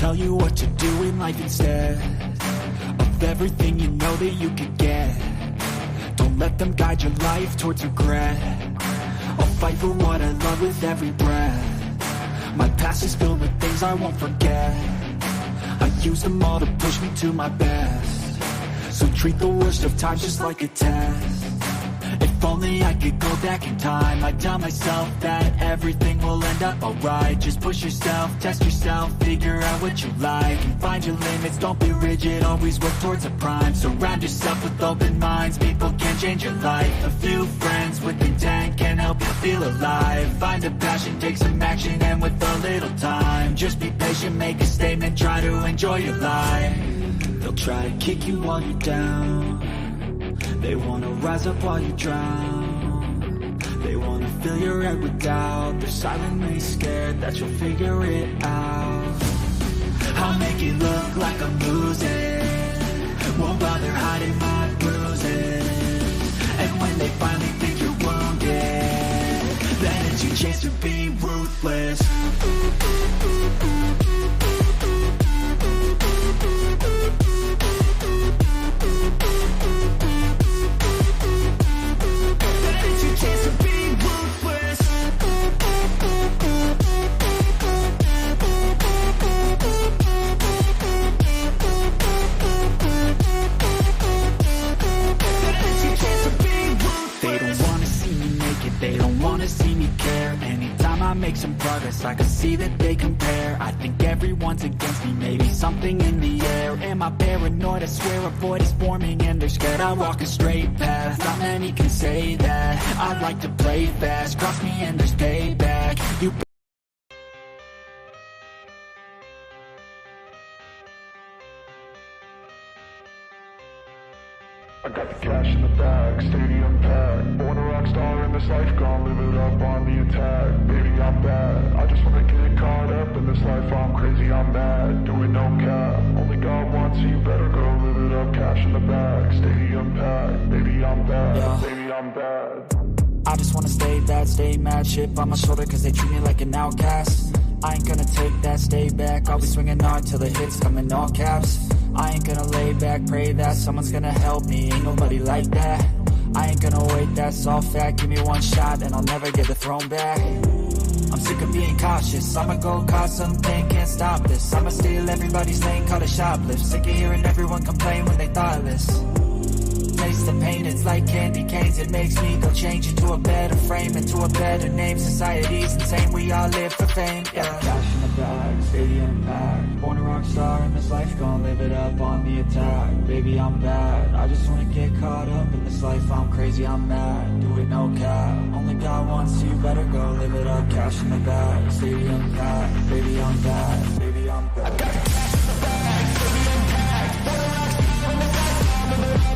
tell you what to do in life instead of everything you know that you could get. Don't let them guide your life towards regret. I'll fight for what I love with every breath. My past is filled with things I won't forget. I use them all to push me to my best. So treat the worst of times just like a test. If only I could go back in time, I'd tell myself that everything will end up alright. Just push yourself, test yourself, figure out what you like, and find your limits, don't be rigid, always work towards a prime. Surround yourself with open minds, people can change your life. A few friends with intent can help you feel alive. Find a passion, take some action, and with a little time, just be patient, make a statement, try to enjoy your life. They'll try to kick you while you're down. They wanna rise up while you drown. They wanna fill your head with doubt. They're silently scared that you'll figure it out. I'll make it look like I'm losing, won't bother hiding my bruises. And when they finally think you're wounded, then it's your chance to be ruthless. They don't wanna see me care. Anytime I make some progress, I can see that they compare. I think everyone's against me, maybe something in the air. Am I paranoid? I swear a void is forming and they're scared. I walk a straight path, not many can say that. I like to play fast, cross me and there's payback. You I got the cash in the bag, stadium packed. Born a rock star in this life, gonna live it up on the attack. Baby, I'm bad, I just wanna get caught up in this life. I'm crazy, I'm mad, doing no cap. Only God wants you, better go live it up. Cash in the bag, stadium packed. Baby, I'm bad, baby, I'm bad. I just wanna stay bad, stay mad. Chip on my shoulder cause they treat me like an outcast. I ain't gonna take that, stay back. I'll be swinging hard till the hits come in all caps. I ain't gonna lay back, pray that someone's gonna help me, ain't nobody like that. I ain't gonna wait, that's all fact. Give me one shot and I'll never get the throne back. I'm sick of being cautious, I'ma go cause something, can't stop this. I'ma steal everybody's lane, call it shoplift. Sick of hearing everyone complain when they thoughtless. Taste the pain, it's like candy canes. It makes me go change into a better frame, into a better name. Society's insane, we all live for fame, yeah. Cash in the bag, stadium packed. Born a rock star in this life, gonna live it up on the attack. Baby, I'm bad, I just wanna get caught up in this life. I'm crazy, I'm mad, do it no cap. Only God wants you, better go live it up. Cash in the bag, stadium packed. Baby, I'm bad, baby, I'm bad. I got cash in the bag, stadium packed. Born a rock star in this life, gonna live it up.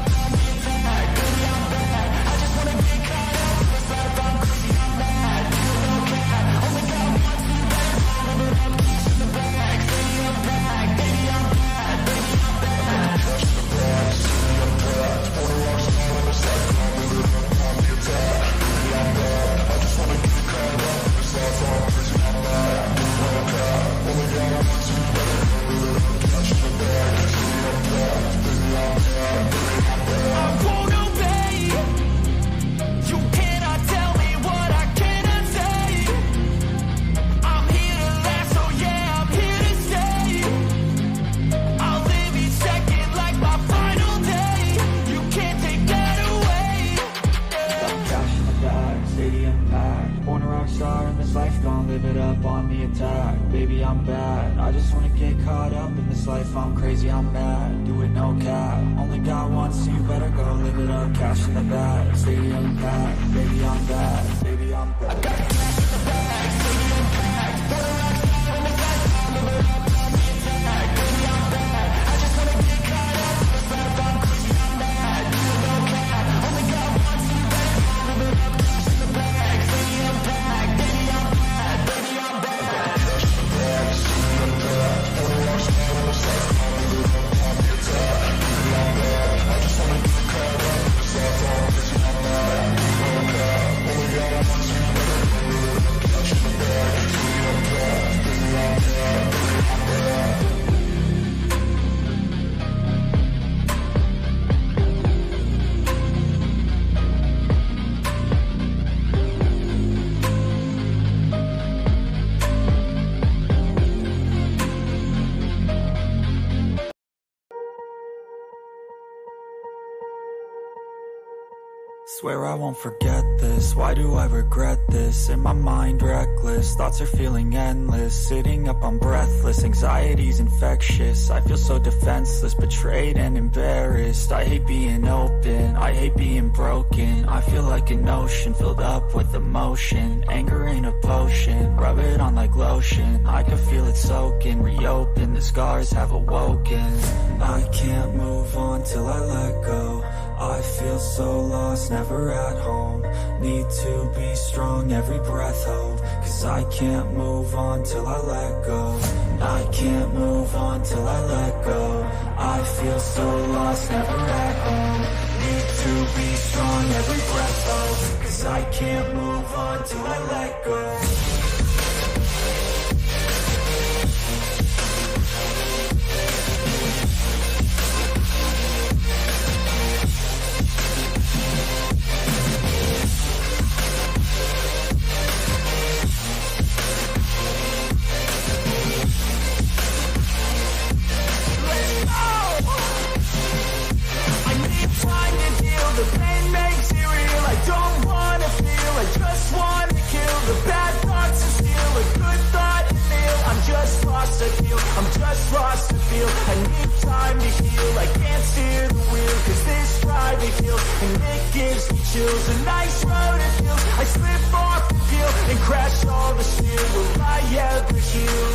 Baby, I'm bad, I just wanna get caught up in this life. I'm crazy, I'm mad, do it no cap. Only God wants you, better go live it up. Cash in the bag, stadium packed. Baby, I'm bad, baby, I'm bad. I got cash in the bag, stadium packed. Born a rock star in this life, I'll live it up on the attack. Baby, I'm bad, I just wanna get caught up in this life. I'm crazy, I'm mad, do it no cap. Only God wants you, better go live it up. Cash in the bag, stadium packed. Baby, I'm bad, baby, I'm bad. swear I won't forget this. Why do I regret this? In my mind reckless, thoughts are feeling endless. Sitting up, I'm breathless, anxiety's infectious. I feel so defenseless, betrayed and embarrassed. I hate being open, I hate being broken. I feel like an ocean filled up with emotion. Anger ain't a potion, rub it on like lotion. I can feel it soaking, reopen, the scars have awoken. I can't move on till I let go. I feel so lost, never at home. Need to be strong, every breath hold. Cause I can't move on till I let go. I can't move on till I let go. I feel so lost, never at home. Need to be strong, every breath hold. Cause I can't move on till I let go. The pain makes it real, I don't wanna feel, I just wanna kill the bad thoughts and steal a good thought and feel. I'm just lost to feel, I'm just lost to feel. I need time to heal, I can't steer the wheel, cause this ride me feels, and it gives me chills. A nice road it feels, I slip off the peel and crash all the steel. Will I ever heal?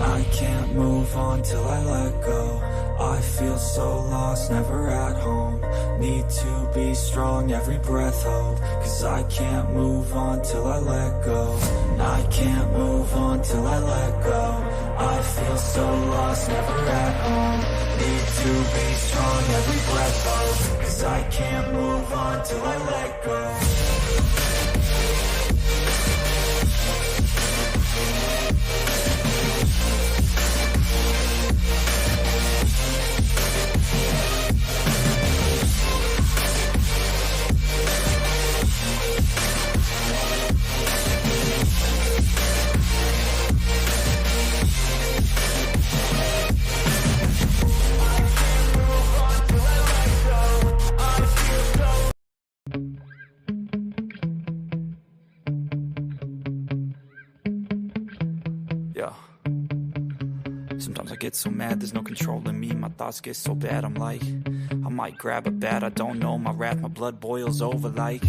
I can't move on till I let go. I feel so lost, never at home. Need to be strong, every breath hold. Cause I can't move on till I let go. I can't move on till I let go. I feel so lost, never at home. Need to be strong, every breath hold. Cause I can't move on till I let go. Sometimes I get so mad, there's no controlling me. My thoughts get so bad, I'm like, I might grab a bat, I don't know. My wrath, my blood boils over like,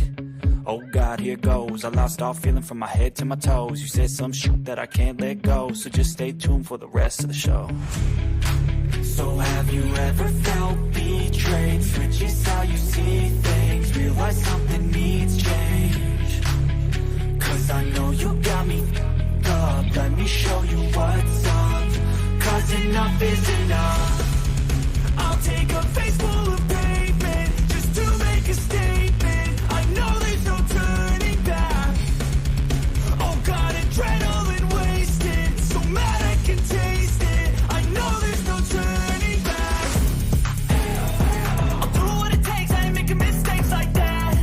oh God, here goes. I lost all feeling from my head to my toes. You said some shit that I can't let go, so just stay tuned for the rest of the show. So have you ever felt betrayed? Switches how you see things, realize something needs change. Cause I know you got me up, let me show you what's up. Cause enough is enough. I'll take a face full of pavement just to make a statement. I know there's no turning back. Oh God, adrenaline wasted, so mad I can taste it. I know there's no turning back. I'll do what it takes, I ain't making mistakes like that.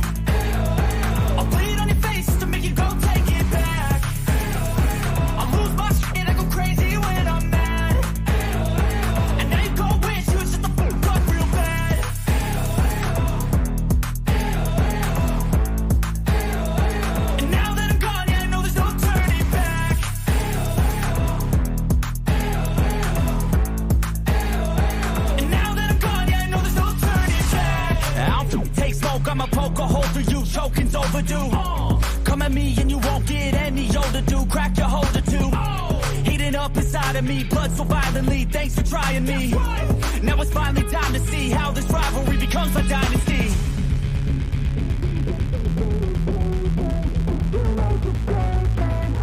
I'll bleed on your face to make you go take it back. I'll lose my shit, I go crazy when I'm mad. I'ma poke a hole through you, choking's overdue. Come at me and you won't get any older, dude. Crack your holder too. Heating up inside of me, blood so violently. Thanks for trying me. Now it's finally time to see how this rivalry becomes a dynasty.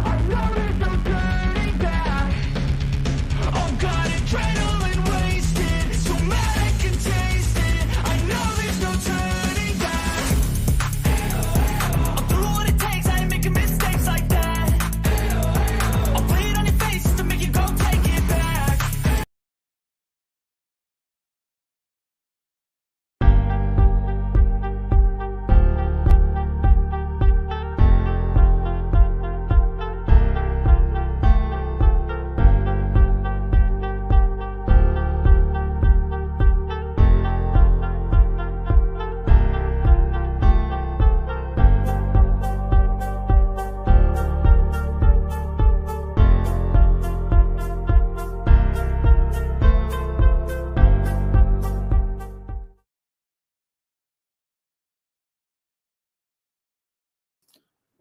I know there's no turning back. Oh God, adrenaline wasted, so mad I can taste it. I know there's no turning.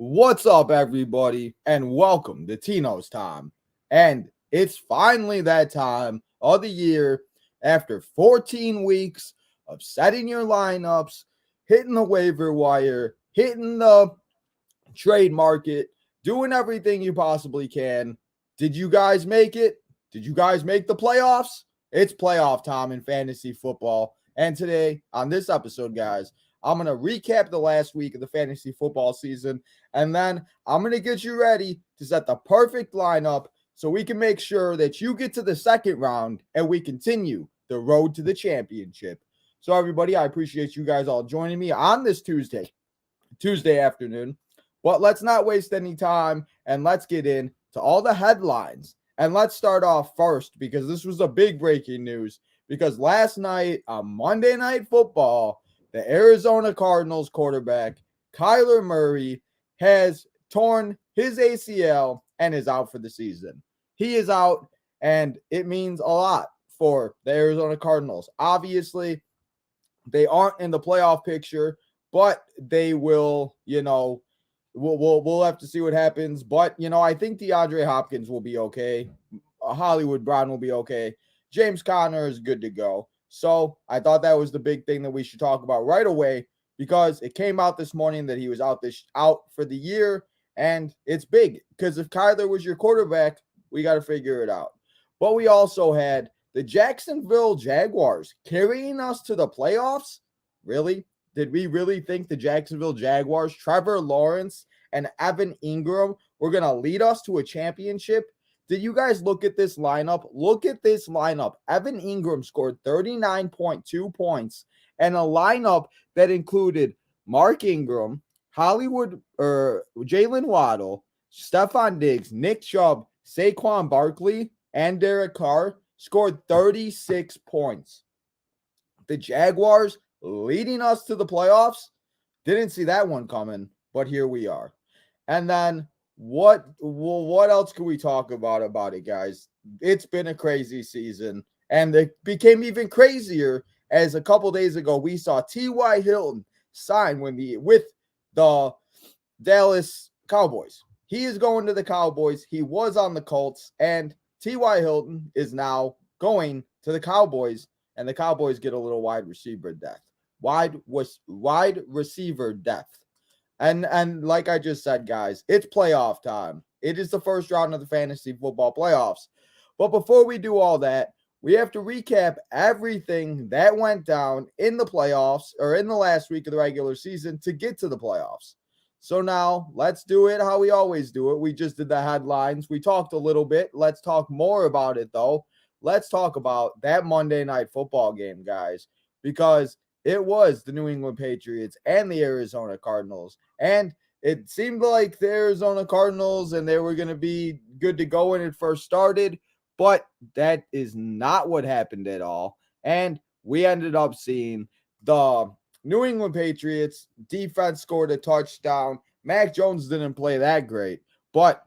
What's up, everybody, and welcome to Tino's time. And it's finally that time of the year after 14 weeks of setting your lineups, hitting the waiver wire, hitting the trade market, doing everything you possibly can. Did you guys make it? Did you guys make the playoffs? It's playoff time in fantasy football. And today, on this episode, guys, I'm going to recap the last week of the fantasy football season. And then I'm going to get you ready to set the perfect lineup so we can make sure that you get to the second round and we continue the road to the championship. So, everybody, I appreciate you guys all joining me on this Tuesday afternoon. But let's not waste any time and let's get into all the headlines. And let's start off first because this was a big breaking news. Because last night on Monday Night Football, the Arizona Cardinals quarterback, Kyler Murray, has torn his ACL and is out for the season. He is out, and it means a lot for the Arizona Cardinals. Obviously, they aren't in the playoff picture, but they will, we'll have to see what happens. But, I think DeAndre Hopkins will be okay. Hollywood Brown will be okay. James Conner is good to go. So I thought that was the big thing that we should talk about right away because it came out this morning that he was out for the year. And it's big because if Kyler was your quarterback, we got to figure it out. But we also had the Jacksonville Jaguars carrying us to the playoffs. Really? Did we really think the Jacksonville Jaguars, Trevor Lawrence and Evan Ingram were going to lead us to a championship? Did you guys look at this lineup? Look at this lineup. Evan Ingram scored 39.2 points and a lineup that included Mark Ingram, Jalen Waddle, Stephon Diggs, Nick Chubb, Saquon Barkley, and Derek Carr scored 36 points. The Jaguars leading us to the playoffs. Didn't see that one coming, but here we are. And then what else can we talk about it, guys? It's been a crazy season, and it became even crazier as a couple days ago we saw T.Y. Hilton sign with the Dallas Cowboys. He is going to the Cowboys. He was on the Colts, and T.Y. Hilton is now going to the Cowboys, and the Cowboys get a little wide receiver depth. Wide receiver depth. And like I just said, guys, it's playoff time. It is the first round of the fantasy football playoffs. But before we do all that, we have to recap everything that went down in the playoffs or in the last week of the regular season to get to the playoffs. So now let's do it how we always do it. We just did the headlines. We talked a little bit. Let's talk more about it, though. Let's talk about that Monday Night Football game, guys, because it was the New England Patriots and the Arizona Cardinals. And it seemed like the Arizona Cardinals and they were going to be good to go when it first started. But that is not what happened at all. And we ended up seeing the New England Patriots defense scored a touchdown. Mac Jones didn't play that great, but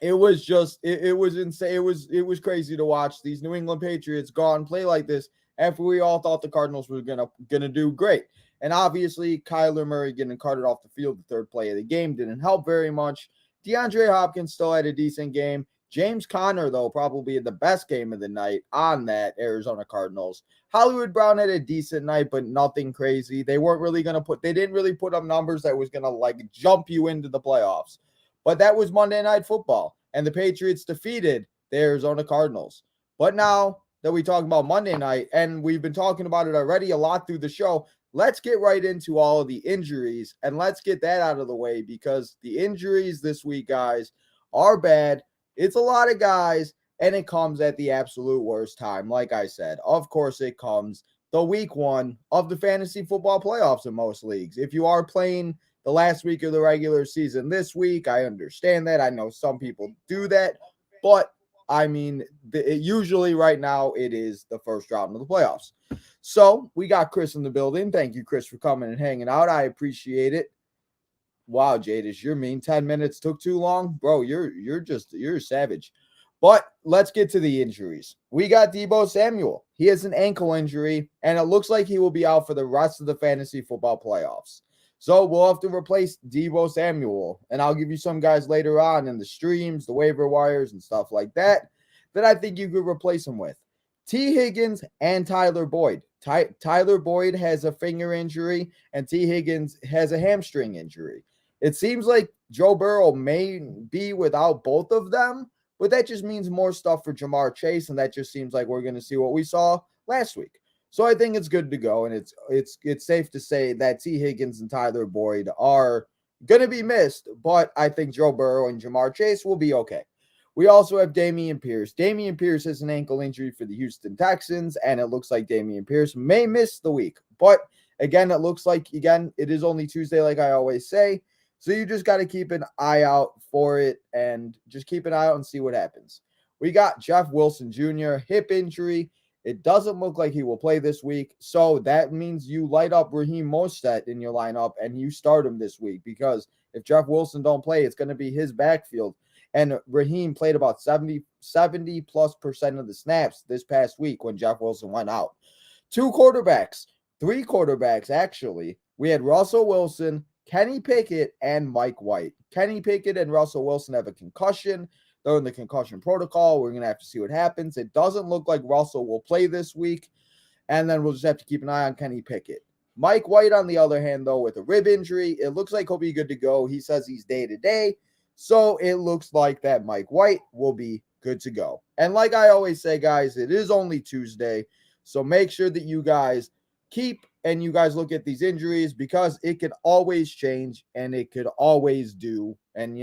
it was just it was insane. It was crazy to watch these New England Patriots go and play like this after we all thought the Cardinals were gonna do great. And obviously, Kyler Murray getting carted off the field the third play of the game didn't help very much. DeAndre Hopkins still had a decent game. James Conner, though, probably the best game of the night on that Arizona Cardinals. Hollywood Brown had a decent night, but nothing crazy. They didn't really put up numbers that was gonna jump you into the playoffs. But that was Monday Night Football, and the Patriots defeated the Arizona Cardinals. But now that we talk about Monday night, and we've been talking about it already a lot through the show, let's get right into all of the injuries, and let's get that out of the way because the injuries this week, guys, are bad. It's a lot of guys, and it comes at the absolute worst time. Like I said, of course it comes the week one of the fantasy football playoffs in most leagues. If you are playing the last week of the regular season this week, I understand that. I know some people do that, but I mean, usually right now it is the first round of the playoffs. So we got Chris in the building. Thank you, Chris, for coming and hanging out. I appreciate it. Wow, Jadis, you're mean. 10 minutes took too long, bro. You're a savage. But let's get to the injuries. We got Deebo Samuel. He has an ankle injury, and it looks like he will be out for the rest of the fantasy football playoffs. So we'll have to replace Deebo Samuel. And I'll give you some guys later on in the streams, the waiver wires, and stuff like that I think you could replace him with. T. Higgins and Tyler Boyd. Tyler Boyd has a finger injury, and T. Higgins has a hamstring injury. It seems like Joe Burrow may be without both of them, but that just means more stuff for Jamar Chase, and that just seems like we're going to see what we saw last week. So I think it's good to go, and it's safe to say that T. Higgins and Tyler Boyd are going to be missed, but I think Joe Burrow and Jamar Chase will be okay. We also have Dameon Pierce. Dameon Pierce has an ankle injury for the Houston Texans, and it looks like Dameon Pierce may miss the week. But again, it looks like, again, it is only Tuesday, like I always say. So you just got to keep an eye out for it and just keep an eye out and see what happens. We got Jeff Wilson Jr., hip injury. It doesn't look like he will play this week. So that means you light up Raheem Mostert in your lineup and you start him this week, because if Jeff Wilson don't play, it's going to be his backfield. And Raheem played about 70+% of the snaps this past week when Jeff Wilson went out. Three quarterbacks, actually. We had Russell Wilson, Kenny Pickett, and Mike White. Kenny Pickett and Russell Wilson have a concussion. They're in the concussion protocol. We're going to have to see what happens. It doesn't look like Russell will play this week. And then we'll just have to keep an eye on Kenny Pickett. Mike White, on the other hand, though, with a rib injury, it looks like he'll be good to go. He says he's day-to-day. So it looks like that Mike White will be good to go. And like I always say, guys, it is only Tuesday. So make sure that you guys you guys look at these injuries, because it could always change and it could always do. And,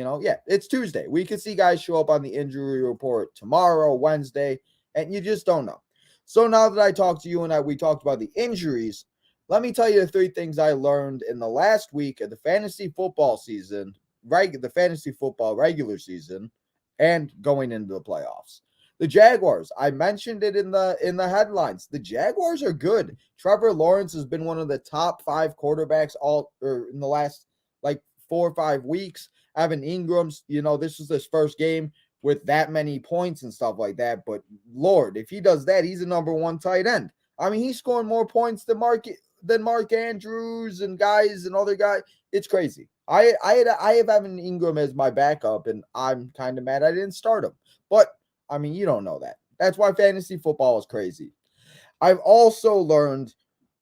it's Tuesday. We could see guys show up on the injury report tomorrow, Wednesday, and you just don't know. So now that I talked to you and we talked about the injuries, let me tell you the 3 things I learned in the last week of the fantasy football season, the fantasy football regular season, and going into the playoffs. The Jaguars, I mentioned it in the headlines. The Jaguars are good. Trevor Lawrence has been one of the top 5 quarterbacks in the last 4 or 5 weeks. Evan Ingram's, this was his first game with that many points and stuff like that. But Lord, if he does that, he's a number 1 tight end. I mean, he's scoring more points than Mark Andrews and guys and other guys. It's crazy. I have Evan Ingram as my backup, and I'm kind of mad I didn't start him. But I mean, you don't know that. That's why fantasy football is crazy. I've also learned,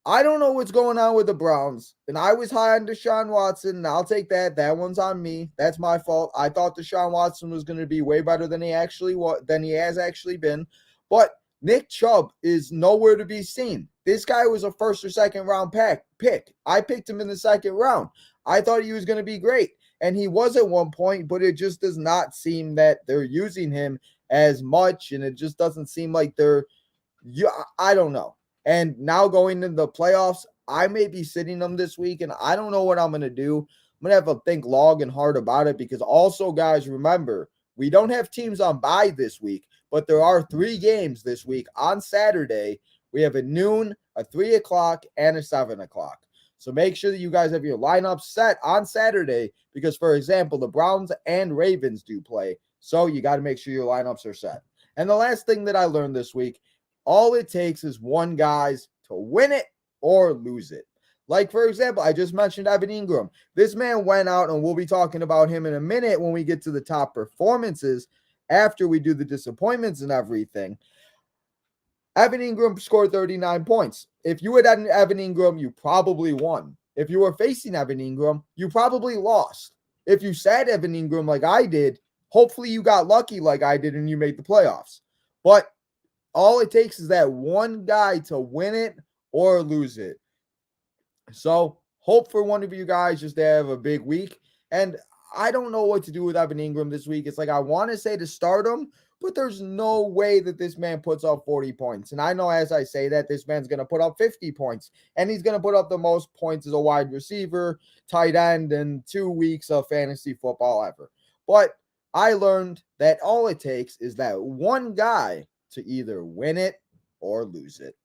I don't know what's going on with the Browns, and I was high on Deshaun Watson, and I'll take that. That one's on me. That's my fault. I thought Deshaun Watson was going to be way better than he has actually been. But Nick Chubb is nowhere to be seen. This guy was a first or second round pick. I picked him in the second round. I thought he was going to be great, and he was at one point, but it just does not seem that they're using him as much, and it just doesn't seem like I don't know. And now going into the playoffs, I may be sitting them this week, and I don't know what I'm going to do. I'm going to have to think long and hard about it, because also, guys, remember, we don't have teams on bye this week, but there are 3 games this week on Saturday. We have a noon, a 3 o'clock, and a 7 o'clock. So make sure that you guys have your lineup set on Saturday, because, for example, the Browns and Ravens do play. So you got to make sure your lineups are set. And the last thing that I learned this week, all it takes is one guys to win it or lose it. Like, for example, I just mentioned Evan Ingram. This man went out, and we'll be talking about him in a minute when we get to the top performances after we do the disappointments and everything. Evan Ingram scored 39 points. If you had Evan Ingram, you probably won. If you were facing Evan Ingram, you probably lost. If you sat Evan Ingram like I did, hopefully you got lucky like I did and you made the playoffs. But all it takes is that one guy to win it or lose it. So hope for one of you guys just to have a big week. And I don't know what to do with Evan Ingram this week. It's like I want to say to start him, but there's no way that this man puts up 40 points. And I know as I say that, this man's going to put up 50 points. And he's going to put up the most points as a wide receiver, tight end, in 2 weeks of fantasy football ever. But I learned that all it takes is that one guy to either win it or lose it.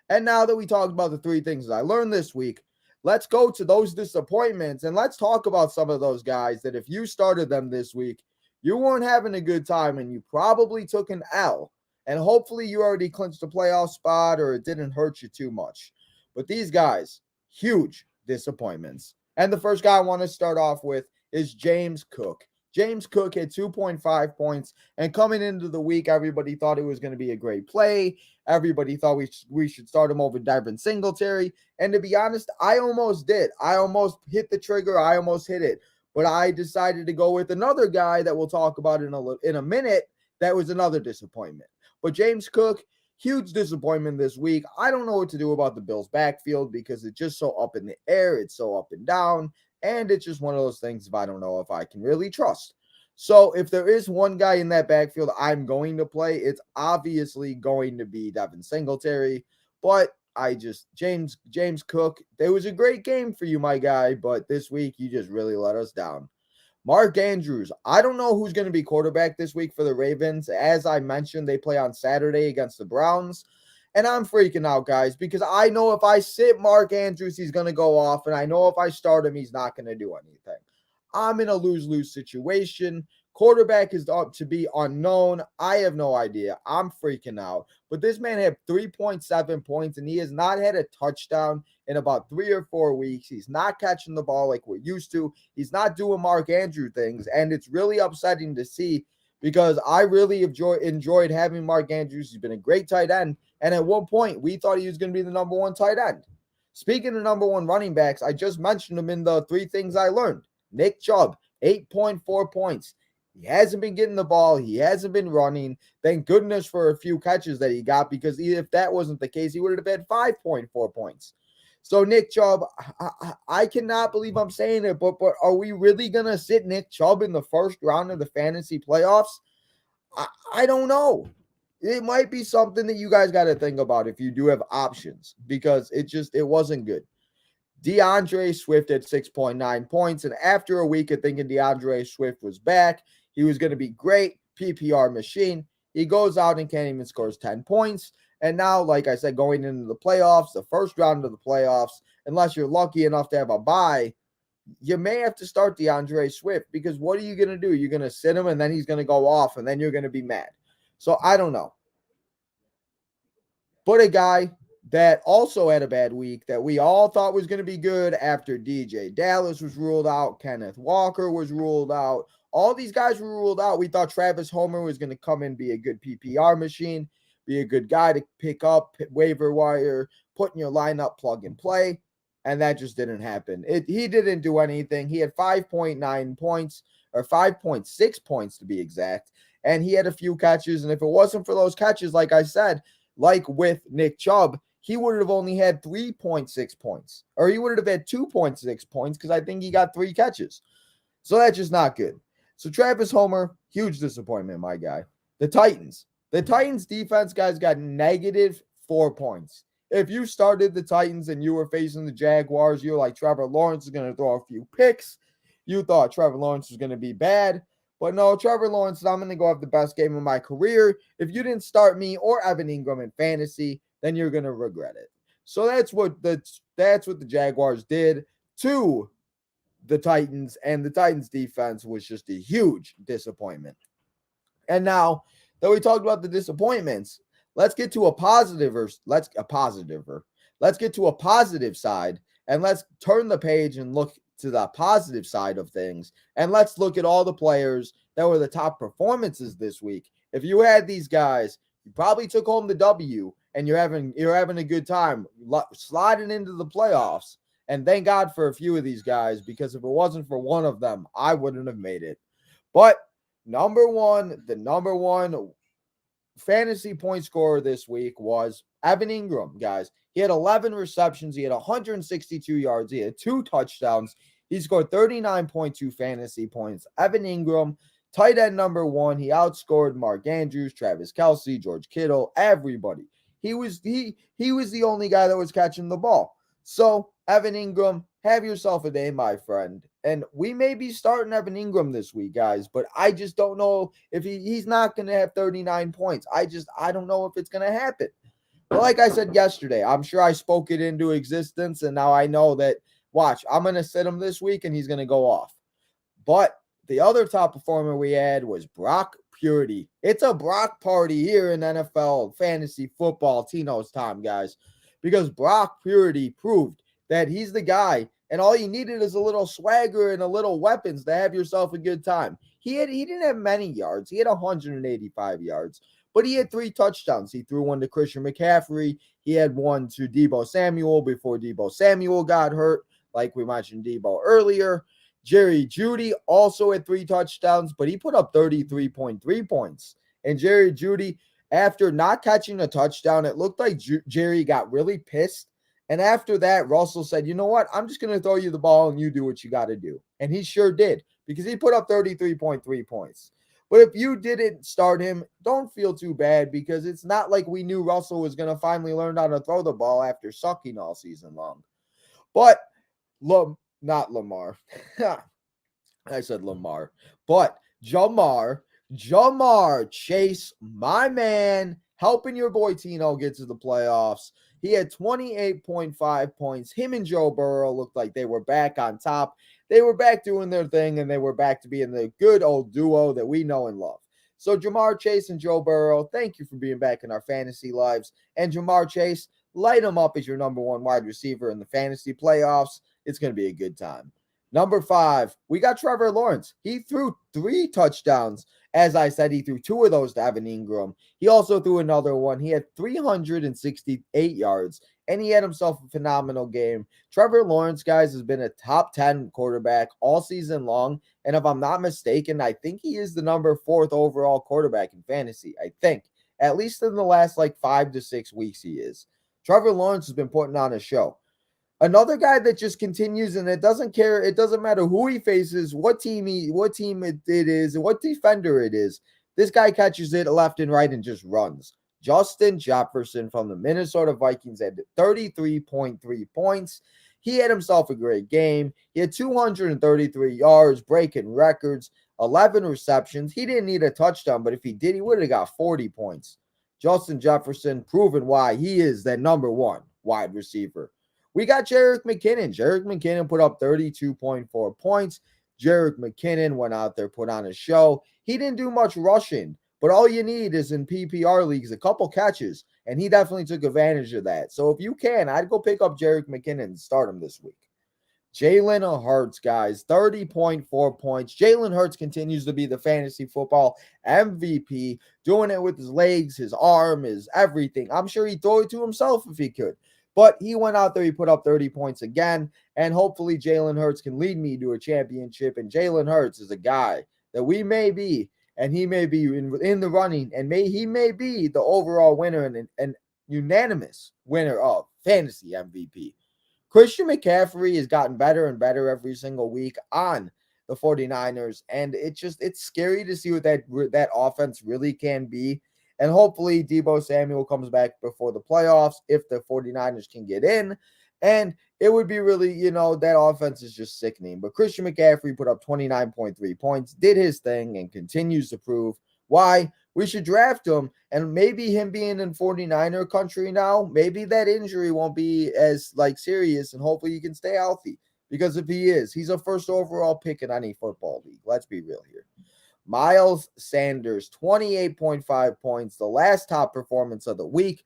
And now that we talked about the 3 things that I learned this week, let's go to those disappointments, and let's talk about some of those guys that if you started them this week, you weren't having a good time and you probably took an L. And hopefully you already clinched a playoff spot or it didn't hurt you too much. But these guys, huge disappointments. And the first guy I want to start off with is James Cook. James Cook had 2.5 points, and coming into the week, everybody thought it was going to be a great play. Everybody thought we should start him over Devin Singletary. And to be honest, I almost did. I almost hit the trigger. I almost hit it. But I decided to go with another guy that we'll talk about in a minute. That was another disappointment. But James Cook, huge disappointment this week. I don't know what to do about the Bills' backfield because it's just so up in the air. It's so up and down. And it's just one of those things if I don't know if I can really trust. So if there is one guy in that backfield I'm going to play, it's obviously going to be Devin Singletary. But James Cook, it was a great game for you, my guy. But this week, you just really let us down. Mark Andrews, I don't know who's going to be quarterback this week for the Ravens. As I mentioned, they play on Saturday against the Browns. And I'm freaking out, guys, because I know if I sit Mark Andrews, he's going to go off. And I know if I start him, he's not going to do anything. I'm in a lose-lose situation. Quarterback is up to be unknown. I have no idea. I'm freaking out. But this man had 3.7 points, and he has not had a touchdown in about 3 or 4 weeks. He's not catching the ball like we're used to. He's not doing Mark Andrews things, and it's really upsetting to see because I really enjoyed having Mark Andrews. He's been a great tight end. And at one point, we thought he was going to be the number one tight end. Speaking of number one running backs, I just mentioned him in the 3 things I learned. Nick Chubb, 8.4 points. He hasn't been getting the ball. He hasn't been running. Thank goodness for a few catches that he got because if that wasn't the case, he would have had 5.4 points. So Nick Chubb, I cannot believe I'm saying it, but are we really going to sit Nick Chubb in the first round of the fantasy playoffs? I don't know. It might be something that you guys got to think about if you do have options because it wasn't good. DeAndre Swift at 6.9 points. And after a week of thinking DeAndre Swift was back, he was going to be great, PPR machine. He goes out and can't even score 10 points. And now, like I said, going into the playoffs, the first round of the playoffs, unless you're lucky enough to have a bye, you may have to start DeAndre Swift because what are you going to do? You're going to sit him and then he's going to go off and then you're going to be mad. So I don't know. But a guy that also had a bad week that we all thought was going to be good after DJ Dallas was ruled out, Kenneth Walker was ruled out. All these guys were ruled out. We thought Travis Homer was going to come in, be a good PPR machine, be a good guy to pick up, waiver wire, put in your lineup, plug and play. And that just didn't happen. He didn't do anything. He had 5.9 points or 5.6 points to be exact. And he had a few catches. And if it wasn't for those catches, like I said, like with Nick Chubb, he would have only had 3.6 points. Or he would have had 2.6 points because I think he got 3 catches. So that's just not good. So Travis Homer, huge disappointment, my guy. The Titans defense, guys, got -4 points. If you started the Titans and you were facing the Jaguars, you're like, Trevor Lawrence is going to throw a few picks. You thought Trevor Lawrence was going to be bad. But no, Trevor Lawrence, I'm going to go have the best game of my career. If you didn't start me or Evan Ingram in fantasy, then you're going to regret it. So that's what the Jaguars did to the Titans, and the Titans defense was just a huge disappointment. And now that we talked about the disappointments, let's get to a positive side, and let's turn the page and look to the positive side of things. And let's look at all the players that were the top performances this week. If you had these guys, you probably took home the W and you're having a good time sliding into the playoffs. And thank God for a few of these guys, because if it wasn't for one of them, I wouldn't have made it. But the number one fantasy point scorer this week was Evan Ingram, guys. He had 11 receptions. He had 162 yards. He had 2 touchdowns. He scored 39.2 fantasy points. Evan Ingram, tight end number 1. He outscored Mark Andrews, Travis Kelce, George Kittle, everybody. He was the only guy that was catching the ball. So, Evan Ingram, have yourself a day, my friend. And we may be starting Evan Ingram this week, guys, but I just don't know if he's not going to have 39 points. I don't know if it's going to happen. But like I said yesterday, I'm sure I spoke it into existence, and now I know that, watch, I'm going to sit him this week, and he's going to go off. But the other top performer we had was Brock Purdy. It's a Brock party here in NFL fantasy football Tino's time, guys, because Brock Purdy proved that he's the guy and all you needed is a little swagger and a little weapons to have yourself a good time. He didn't have many yards. He had 185 yards, but he had 3 touchdowns. He threw one to Christian McCaffrey. He had one to Deebo Samuel before Deebo Samuel got hurt, like we mentioned Deebo earlier. Jerry Jeudy also had 3 touchdowns, but he put up 33.3 points. And Jerry Jeudy, after not catching a touchdown, it looked like Jerry got really pissed. And after that, Russell said, you know what? I'm just going to throw you the ball and you do what you got to do. And he sure did, because he put up 33.3 points. But if you didn't start him, don't feel too bad, because it's not like we knew Russell was going to finally learn how to throw the ball after sucking all season long. But not Lamar. I said Lamar. But Jamar Chase, my man, helping your boy Tino get to the playoffs. He had 28.5 points. Him and Joe Burrow looked like they were back on top. They were back doing their thing, and they were back to being the good old duo that we know and love. So Jamar Chase and Joe Burrow, thank you for being back in our fantasy lives. And Jamar Chase, light him up as your number 1 wide receiver in the fantasy playoffs. It's going to be a good time. Number 5, we got Trevor Lawrence. He threw 3 touchdowns. As I said, he threw 2 of those to Evan Ingram. He also threw another one. He had 368 yards, and he had himself a phenomenal game. Trevor Lawrence, guys, has been a top 10 quarterback all season long, and if I'm not mistaken, I think he is the number 4th overall quarterback in fantasy. I think, at least in the last 5 to 6 weeks, he is. Trevor Lawrence has been putting on a show. Another guy that just continues, and it doesn't care. It doesn't matter who he faces, what team it is, and what defender it is. This guy catches it left and right and just runs. Justin Jefferson from the Minnesota Vikings had 33.3 points. He had himself a great game. He had 233 yards, breaking records, 11 receptions. He didn't need a touchdown, but if he did, he would have got 40 points. Justin Jefferson proving why he is that number 1 wide receiver. We got Jerick McKinnon. Jerick McKinnon put up 32.4 points. Jerick McKinnon went out there, put on a show. He didn't do much rushing, but all you need is in PPR leagues, a couple catches, and he definitely took advantage of that. So if you can, I'd go pick up Jerick McKinnon and start him this week. Jalen Hurts, guys, 30.4 points. Jalen Hurts continues to be the fantasy football MVP, doing it with his legs, his arm, his everything. I'm sure he'd throw it to himself if he could. But he went out there, he put up 30 points again, and hopefully Jalen Hurts can lead me to a championship. And Jalen Hurts is a guy that we may be, and he may be in the running, and he may be the overall winner and unanimous winner of fantasy MVP. Christian McCaffrey has gotten better and better every single week on the 49ers, and it's scary to see what that offense really can be. And hopefully Deebo Samuel comes back before the playoffs if the 49ers can get in. And it would be really, that offense is just sickening. But Christian McCaffrey put up 29.3 points, did his thing, and continues to prove why we should draft him. And maybe him being in 49er country now, maybe that injury won't be as serious, and hopefully he can stay healthy. Because if he is, he's a first overall pick in any football league. Let's be real here. Miles Sanders, 28.5 points, the last top performance of the week.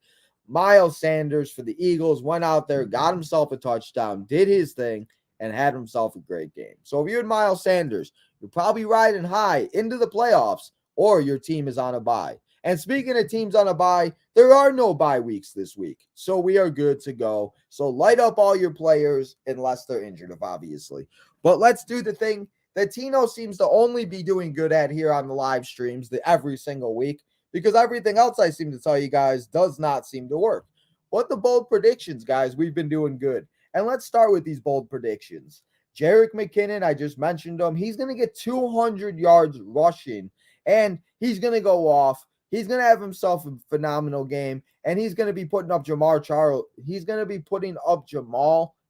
Miles Sanders for the Eagles went out there, got himself a touchdown, did his thing, and had himself a great game. So if you had Miles Sanders, you're probably riding high into the playoffs, or your team is on a bye. And speaking of teams on a bye, there are no bye weeks this week, so we are good to go. So light up all your players unless they're injured, obviously. But let's do the thing that Tino seems to only be doing good at here on the live streams every single week, because everything else I seem to tell you guys does not seem to work. What the bold predictions, guys? We've been doing good. And let's start with these bold predictions. Jerick McKinnon, I just mentioned him. He's going to get 200 yards rushing, and he's going to go off. He's going to have himself a phenomenal game, and he's going to be putting up Jamal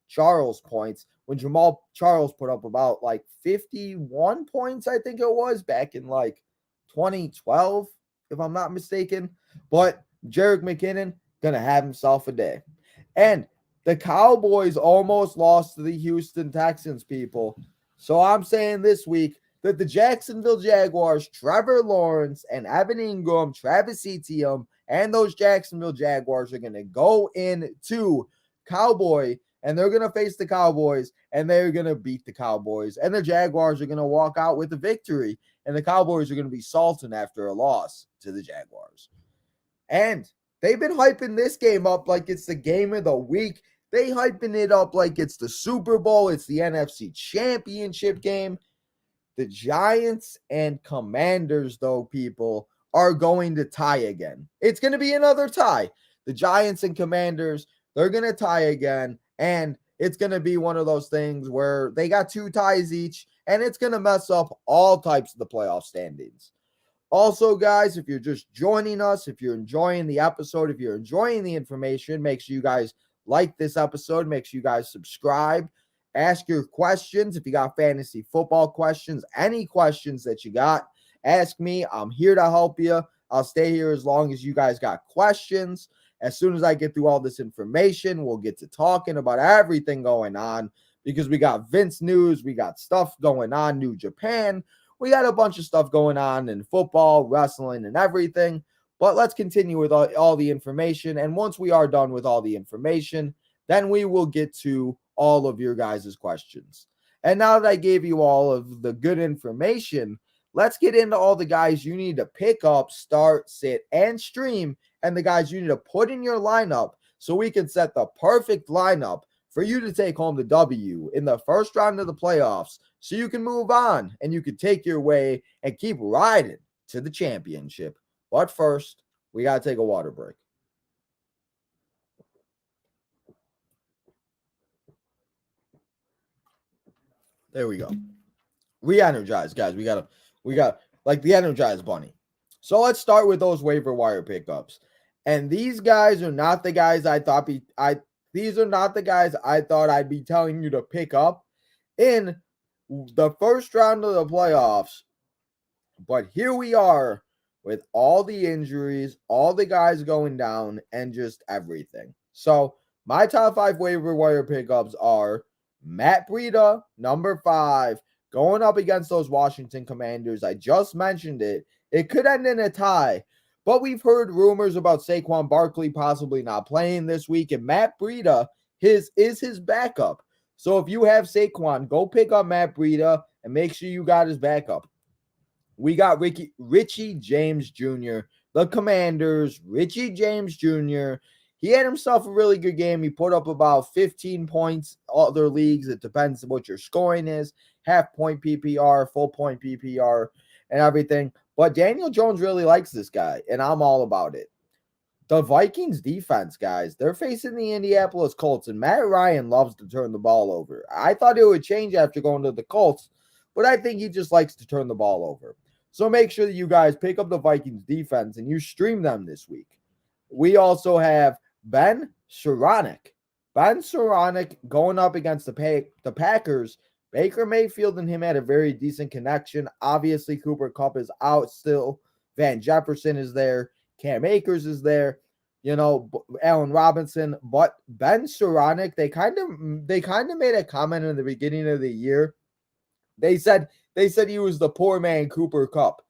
Charles points when Jamal Charles put up about 51 points, I think it was, back in 2012, if I'm not mistaken. But Jerick McKinnon going to have himself a day. And the Cowboys almost lost to the Houston Texans, people. So I'm saying this week that the Jacksonville Jaguars, Trevor Lawrence, and Evan Ingram, Travis Etienne, and those Jacksonville Jaguars are going to go into Cowboy and they're going to face the Cowboys, and they're going to beat the Cowboys, and the Jaguars are going to walk out with a victory, and the Cowboys are going to be salting after a loss to the Jaguars. And they've been hyping this game up like it's the game of the week. They hyping it up like it's the Super Bowl, it's the NFC Championship game. The Giants and Commanders, though, people, are going to tie again. It's going to be another tie. The Giants and Commanders, they're going to tie again, and it's going to be one of those things where they got 2 ties each, and it's going to mess up all types of the playoff standings. Also, guys, if you're just joining us, if you're enjoying the episode, if you're enjoying the information, make sure you guys like this episode. Make sure you guys subscribe. Ask your questions. If you got fantasy football questions, any questions that you got, ask me. I'm here to help you. I'll stay here as long as you guys got questions. As soon as I get through all this information, we'll get to talking about everything going on because we got Vince news. We got stuff going on, New Japan. We got a bunch of stuff going on in football, wrestling, and everything. But let's continue with all the information. And once we are done with all the information, then we will get to all of your guys' questions. And now that I gave you all of the good information, let's get into all the guys you need to pick up, start, sit, and stream, and the guys you need to put in your lineup so we can set the perfect lineup for you to take home the W in the first round of the playoffs so you can move on and you can take your way and keep riding to the championship. But first, we got to take a water break. There we go. Re-energized, guys. We got like the energized bunny. So let's start with those waiver wire pickups. And these guys are not the guys I thought these are not the guys I thought I'd be telling you to pick up in the first round of the playoffs. But here we are with all the injuries, all the guys going down, and just everything. So my top 5 waiver wire pickups are Matt Breida, number 5, going up against those Washington Commanders. I just mentioned it. It could end in a tie, but we've heard rumors about Saquon Barkley possibly not playing this week, and Matt Breida is his backup. So if you have Saquon, go pick up Matt Breida and make sure you got his backup. We got Richie James Jr., the Commanders, Richie James Jr., he had himself a really good game. He put up about 15 points. Other leagues, it depends on what your scoring is. Half-point PPR, full-point PPR, and everything. But Daniel Jones really likes this guy, and I'm all about it. The Vikings defense, guys, they're facing the Indianapolis Colts, and Matt Ryan loves to turn the ball over. I thought it would change after going to the Colts, but I think he just likes to turn the ball over. So make sure that you guys pick up the Vikings defense, and you stream them this week. We also have Ben Skowronek. Ben Skowronek going up against the Packers. Baker Mayfield and him had a very decent connection. Obviously, Cooper Kupp is out still. Van Jefferson is there. Cam Akers is there. Allen Robinson. But Ben Skowronek, they kind of made a comment in the beginning of the year. They said he was the poor man Cooper Kupp.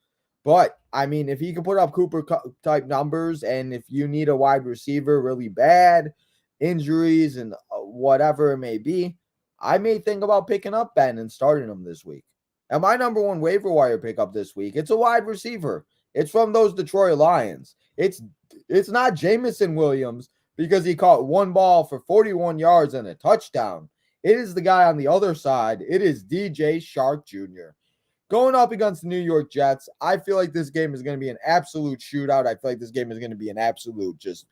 But, I mean, if he can put up Cooper type numbers, and if you need a wide receiver really bad, injuries and whatever it may be, I may think about picking up Ben and starting him this week. And my number 1 waiver wire pickup this week, it's a wide receiver. It's from those Detroit Lions. It's not Jameson Williams because he caught one ball for 41 yards and a touchdown. It is the guy on the other side. It is DJ Shark Jr. Going up against the New York Jets, I feel like this game is going to be an absolute shootout. I feel like this game is going to be an absolute just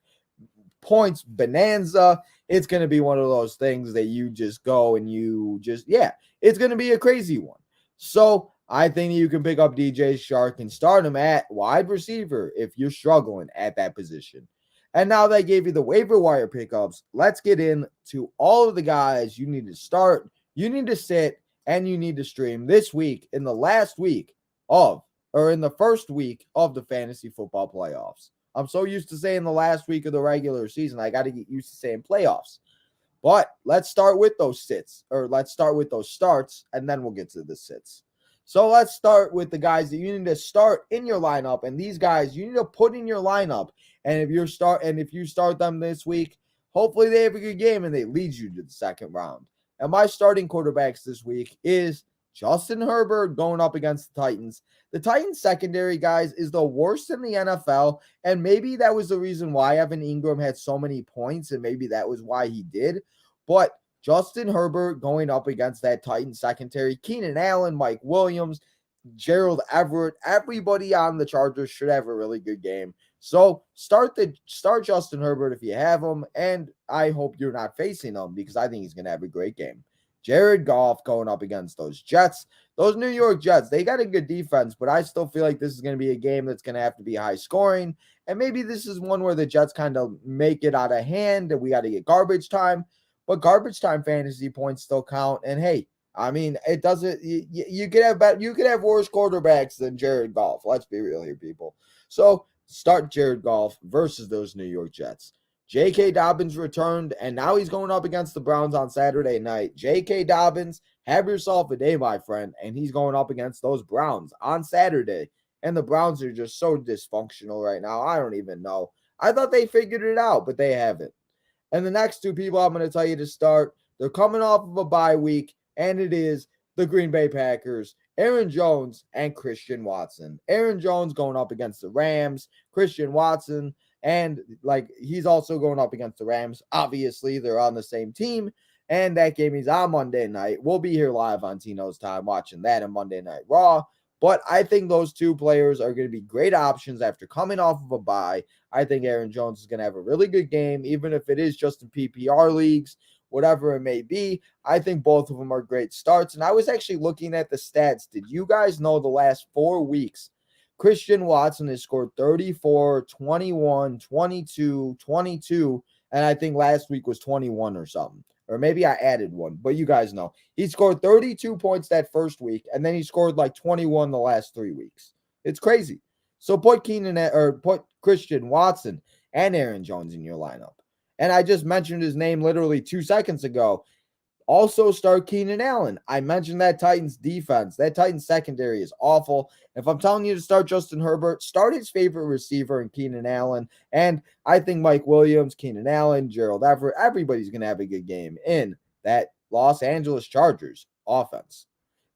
points bonanza. It's going to be one of those things that you just go and it's going to be a crazy one. So I think you can pick up DJ Shark and start him at wide receiver if you're struggling at that position. And now that I gave you the waiver wire pickups, let's get into all of the guys you need to start, you need to sit, and you need to stream this week in the first week of the fantasy football playoffs. I'm so used to saying the last week of the regular season, I got to get used to saying playoffs. But let's start with those starts, and then we'll get to the sits. So let's start with the guys that you need to start in your lineup, and these guys you need to put in your lineup. And if you start them this week, Hopefully they have a good game and they lead you to the second round. And my starting quarterbacks this week is Justin Herbert going up against the Titans. The Titans secondary, guys, is the worst in the NFL. And maybe that was the reason why Evan Ingram had so many points. And maybe that was why he did. But Justin Herbert going up against that Titans secondary, Keenan Allen, Mike Williams, Gerald Everett, everybody on the Chargers should have a really good game. So start Justin Herbert if you have him, and I hope you're not facing him because I think he's going to have a great game. Jared Goff going up against those Jets. Those New York Jets, they got a good defense, but I still feel like this is going to be a game that's going to have to be high scoring, and maybe this is one where the Jets kind of make it out of hand and we got to get garbage time, but garbage time fantasy points still count, and hey, I mean, it doesn't. You could have worse quarterbacks than Jared Goff. Let's be real here, people. So start Jared Goff versus those New York Jets. J.K. Dobbins returned, and now he's going up against the Browns on Saturday night. J.K. Dobbins, have yourself a day, my friend, and he's going up against those Browns on Saturday. And the Browns are just so dysfunctional right now. I don't even know. I thought they figured it out, but they haven't. And the next two people I'm going to tell you to start, they're coming off of a bye week, and it is the Green Bay Packers, Aaron Jones and Christian Watson. Aaron Jones going up against the Rams, Christian Watson, and he's also going up against the Rams. Obviously, they're on the same team, and that game is on Monday night. We'll be here live on Tino's time watching that on Monday Night Raw. But I think those two players are going to be great options after coming off of a bye. I think Aaron Jones is going to have a really good game, even if it is just in PPR leagues, whatever it may be. I think both of them are great starts. And I was actually looking at the stats. Did you guys know the last 4 weeks, Christian Watson has scored 34, 21, 22, 22, and I think last week was 21 or something. Or maybe I added one, but you guys know. He scored 32 points that first week, and then he scored 21 the last 3 weeks. It's crazy. So put Christian Watson and Aaron Jones in your lineup. And I just mentioned his name literally 2 seconds ago. Also start Keenan Allen. I mentioned that Titans defense. That Titans secondary is awful. If I'm telling you to start Justin Herbert, start his favorite receiver in Keenan Allen. And I think Mike Williams, Keenan Allen, Gerald Everett, everybody's going to have a good game in that Los Angeles Chargers offense.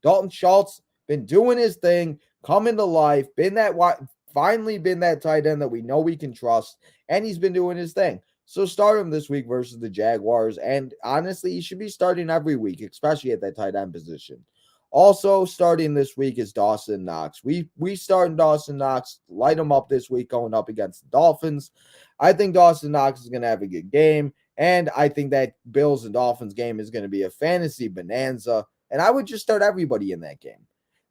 Dalton Schultz been doing his thing, coming to life, finally been that tight end that we know we can trust, and he's been doing his thing. So start him this week versus the Jaguars. And honestly, he should be starting every week, especially at that tight end position. Also starting this week is Dawson Knox. We starting Dawson Knox, light him up this week going up against the Dolphins. I think Dawson Knox is going to have a good game. And I think that Bills and Dolphins game is going to be a fantasy bonanza. And I would just start everybody in that game.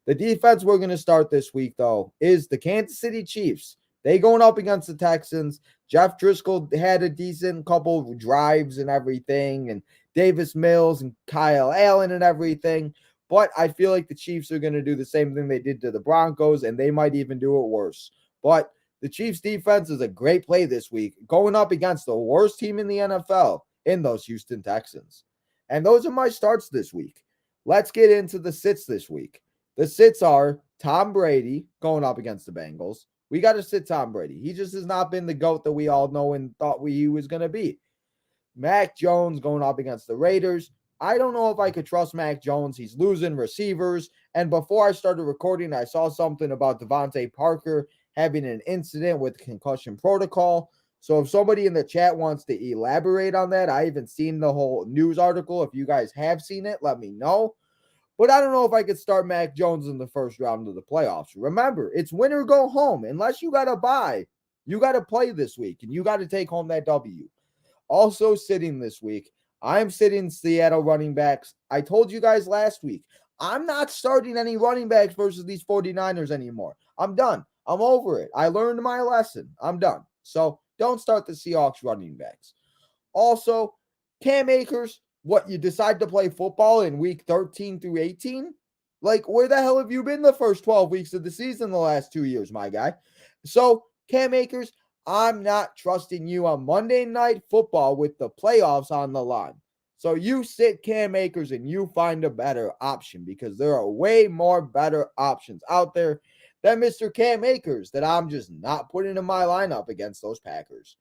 The defense we're going to start this week, though, is the Kansas City Chiefs. They going up against the Texans. Jeff Driscoll had a decent couple drives and everything, and Davis Mills and Kyle Allen and everything. But I feel like the Chiefs are going to do the same thing they did to the Broncos, and they might even do it worse. But the Chiefs defense is a great play this week, going up against the worst team in the NFL in those Houston Texans. And those are my starts this week. Let's get into the sits this week. The sits are Tom Brady going up against the Bengals. We got to sit Tom Brady. He just has not been the GOAT that we all know and thought he was going to be. Mac Jones going up against the Raiders. I don't know if I could trust Mac Jones. He's losing receivers. And before I started recording, I saw something about Devontae Parker having an incident with concussion protocol. So if somebody in the chat wants to elaborate on that, I haven't seen the whole news article. If you guys have seen it, let me know. But I don't know if I could start Mac Jones in the first round of the playoffs. Remember, it's win or go home. Unless you got to bye, you got to play this week, and you got to take home that W. Also sitting this week, I'm sitting Seattle running backs. I told you guys last week, I'm not starting any running backs versus these 49ers anymore. I'm done. I'm over it. I learned my lesson. I'm done. So don't start the Seahawks running backs. Also, Cam Akers. What, you decide to play football in week 13 through 18? Where the hell have you been the first 12 weeks of the season the last 2 years, my guy? So, Cam Akers, I'm not trusting you on Monday Night Football with the playoffs on the line. So, you sit Cam Akers and you find a better option because there are way more better options out there than Mr. Cam Akers that I'm just not putting in my lineup against those Packers.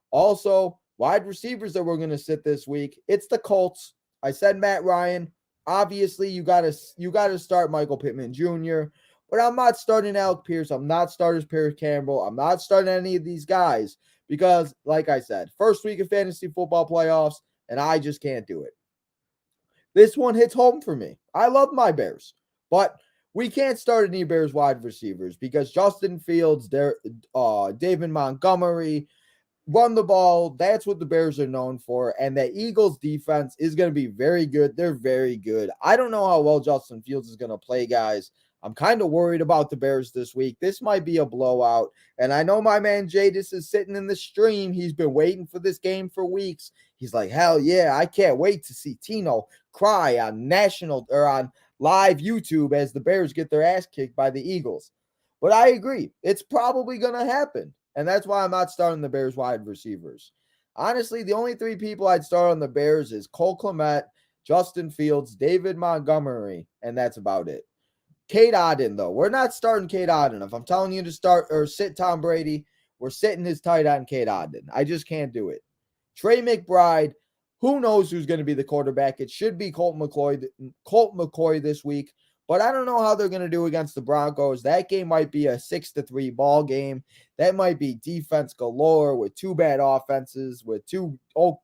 Also, Wide receivers that we're going to sit this week, it's the Colts. I said Matt Ryan. Obviously, you gotta start Michael Pittman Jr., but I'm not starting Alec Pierce. I'm not starting Paris Campbell. I'm not starting any of these guys because, like I said, first week of fantasy football playoffs, and I just can't do it. This one hits home for me. I love my Bears, but we can't start any Bears wide receivers because Justin Fields, David Montgomery, run the ball. That's what the Bears are known for. And the Eagles defense is going to be very good. They're very good. I don't know how well Justin Fields is going to play, guys. I'm kind of worried about the Bears this week. This might be a blowout. And I know my man Jadis is sitting in the stream. He's been waiting for this game for weeks. He's like, hell yeah, I can't wait to see Tino cry on on live YouTube as the Bears get their ass kicked by the Eagles. But I agree. It's probably going to happen. And that's why I'm not starting the Bears wide receivers. Honestly, the only three people I'd start on the Bears is Cole Kmet, Justin Fields, David Montgomery, and that's about it. Cade Otton, though. We're not starting Cade Otton. If I'm telling you to start or sit Tom Brady, we're sitting his tight end, Cade Otton. I just can't do it. Trey McBride, who knows who's going to be the quarterback? It should be Colt McCoy this week. But I don't know how they're going to do against the Broncos. That game might be a 6-3 ball game. That might be defense galore with two bad offenses, with two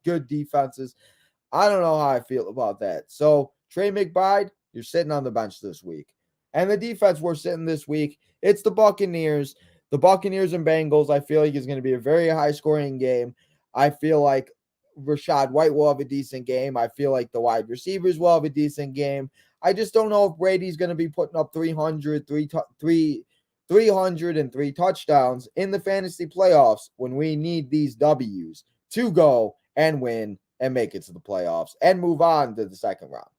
good defenses. I don't know how I feel about that. So, Trey McBride, you're sitting on the bench this week. And the defense we're sitting this week, it's the Buccaneers. The Buccaneers and Bengals, I feel like is going to be a very high-scoring game. I feel like Rachaad White will have a decent game. I feel like the wide receivers will have a decent game. I just don't know if Brady's going to be putting up 303 touchdowns in the fantasy playoffs when we need these W's to go and win and make it to the playoffs and move on to the second round.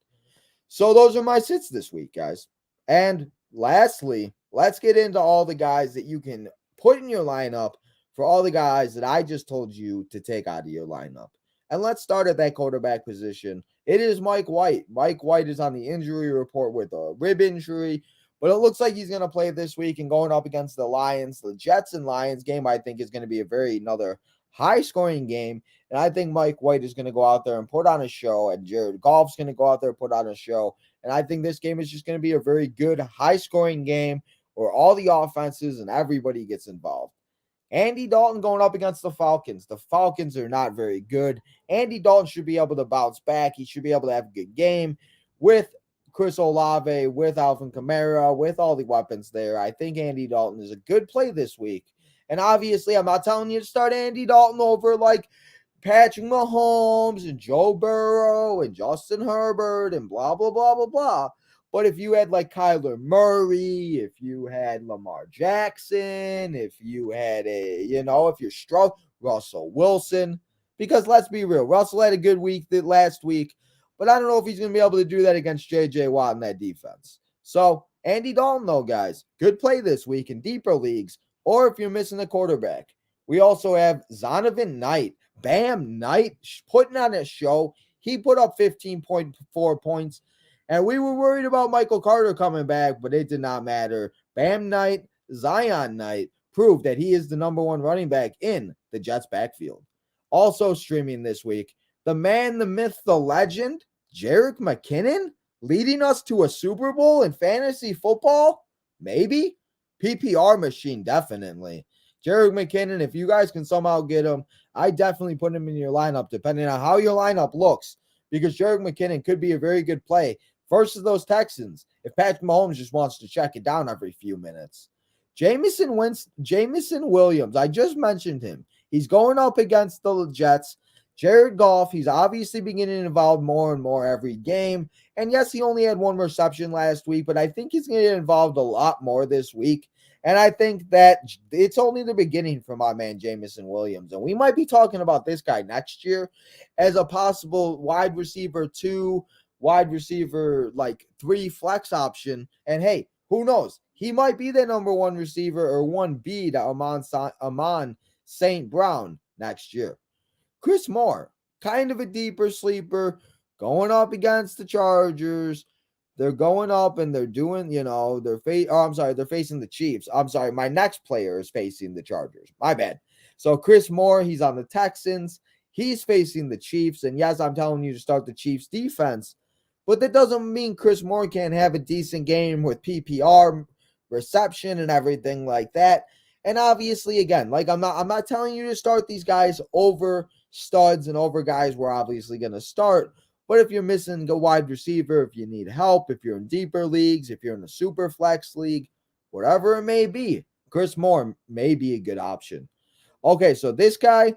So those are my sits this week, guys. And lastly, let's get into all the guys that you can put in your lineup for all the guys that I just told you to take out of your lineup. And let's start at that quarterback position. It is Mike White. Mike White is on the injury report with a rib injury, but it looks like he's going to play this week and going up against the Lions. The Jets and Lions game, I think, is going to be another high-scoring game. And I think Mike White is going to go out there and put on a show, and Jared Goff's going to go out there and put on a show. And I think this game is just going to be a very good, high-scoring game where all the offenses and everybody gets involved. Andy Dalton going up against the Falcons. The Falcons are not very good. Andy Dalton should be able to bounce back. He should be able to have a good game with Chris Olave, with Alvin Kamara, with all the weapons there. I think Andy Dalton is a good play this week. And obviously, I'm not telling you to start Andy Dalton over like Patrick Mahomes and Joe Burrow and Justin Herbert and blah, blah, blah, blah, blah. But if you had like Kyler Murray, if you had Lamar Jackson, if you had if you're struck, Russell Wilson, because let's be real, Russell had a good week last week, but I don't know if he's going to be able to do that against J.J. Watt in that defense. So Andy Dalton, though, guys, good play this week in deeper leagues, or if you're missing a quarterback. We also have Zonovan Knight. Bam Knight putting on a show. He put up 15.4 points. And we were worried about Michael Carter coming back, but it did not matter. Bam Knight, Zion Knight proved that he is the number one running back in the Jets backfield. Also streaming this week, the man, the myth, the legend, Jerick McKinnon, leading us to a Super Bowl in fantasy football? Maybe. PPR machine, definitely. Jerick McKinnon, if you guys can somehow get him, I definitely put him in your lineup, depending on how your lineup looks, because Jerick McKinnon could be a very good play versus those Texans if Patrick Mahomes just wants to check it down every few minutes. Jameson Williams, I just mentioned him. He's going up against the Jets. Jared Goff, he's obviously beginning involved more and more every game. And yes, he only had one reception last week, but I think he's going to get involved a lot more this week. And I think that it's only the beginning for my man Jameson Williams. And we might be talking about this guy next year as a possible wide receiver 2, wide receiver like 3 flex option. And hey, who knows? He might be the number 1 receiver or 1B to Amon St. Brown next year. Chris Moore, kind of a deeper sleeper, going up against the Chargers. They're going up and they're doing, they're facing the Chiefs. I'm sorry, my next player is facing the Chargers. My bad. So Chris Moore, he's on the Texans. He's facing the Chiefs. And yes, I'm telling you to start the Chiefs defense, but that doesn't mean Chris Moore can't have a decent game with PPR reception and everything like that. And obviously, again, like I'm not telling you to start these guys over studs and over guys we're obviously going to start. But if you're missing a wide receiver, if you need help, if you're in deeper leagues, if you're in a super flex league, whatever it may be, Chris Moore may be a good option. Okay, so this guy,